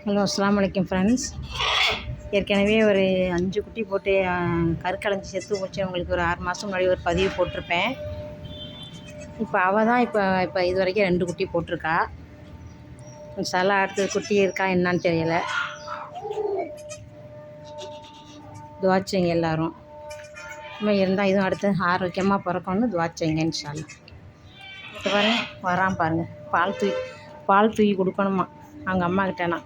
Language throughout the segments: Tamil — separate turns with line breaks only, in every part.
ஹலோ, அஸ்ஸலாமு அலைக்கும் ஃப்ரெண்ட்ஸ். ஏற்கனவே ஒரு 5 குட்டி போட்டு கருக்கலைஞ்சி செத்து போச்சு. உங்களுக்கு ஒரு 6 மாதம் முன்னாடி ஒரு பதிவு போட்டிருப்பேன். இப்போ அவள் தான் இப்போ இது வரைக்கும் 2 குட்டி போட்டிருக்கா. இன்ஷா அடுத்தது குட்டி இருக்கா என்னான்னு தெரியலை. துவா செய்யுங்க எல்லோரும். இன்னும் இருந்தால் இதுவும் அடுத்து ஆரோக்கியமாக பிறக்கணும்னு துவா செய்யுங்க இன்ஷா அல்லாஹ். இப்போ வரான் பாருங்கள். பால் தூக்கி கொடுக்கணுமா அவங்க அம்மா கிட்டேனா.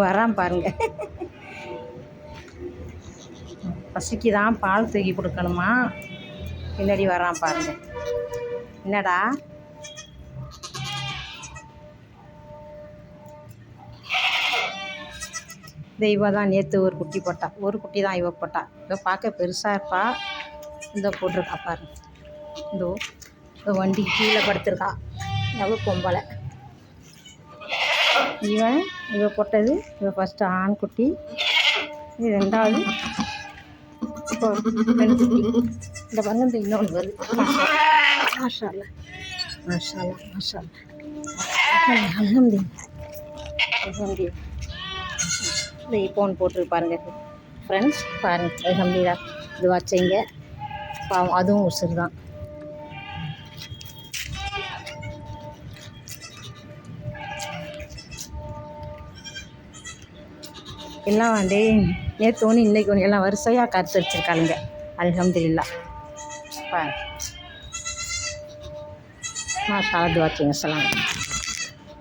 வரான் பாருங்க. பசிக்கு தான் பால் தூக்கி கொடுக்கணுமா. பின்னாடி வரான் பாருங்க. என்னடா இவ தான் நேற்று ஒரு குட்டி போட்டா. ஒரு குட்டி தான் இவ போட்டா. இவ பார்க்க பெருசாக இருப்பா. இந்த போட்டிருக்கா பாருங்க. இந்த வண்டி கீழே படுத்திருக்கா. எவ்வளோ பொம்பளை. இவ போட்டது இவ ஃபஸ்ட்டு ஆண் குட்டி. இது 2வது இப்போ 2 குட்டி. இந்த பாருங்க, இந்த இன்னொன்று வருது. மாஷா அல்லாஹ், மாஷா அல்லாஹ், மாஷா அல்லாஹ். அல்ஹம்துலில்லாஹ். இந்த இப்போன்னு போட்டுருக்கு பாருங்க ஃப்ரெண்ட்ஸ். பாருங்கள், அல்ஹம்துலில்லாஹ். இதுவா செய்யுங்க. பாவம், அதுவும் உசுறு தான். எல்லாம் நேற்று ஒன்று இன்றைக்கி ஒன்று எல்லாம் வரிசையாக கருத்து வச்சுருக்காளுங்க. அல்ஹம்துலில்லாஹ். பாருங்க. மாஷா அல்லாஹ். துவா செய்யுங்க. அஸ்ஸலாமு அலைக்கும்.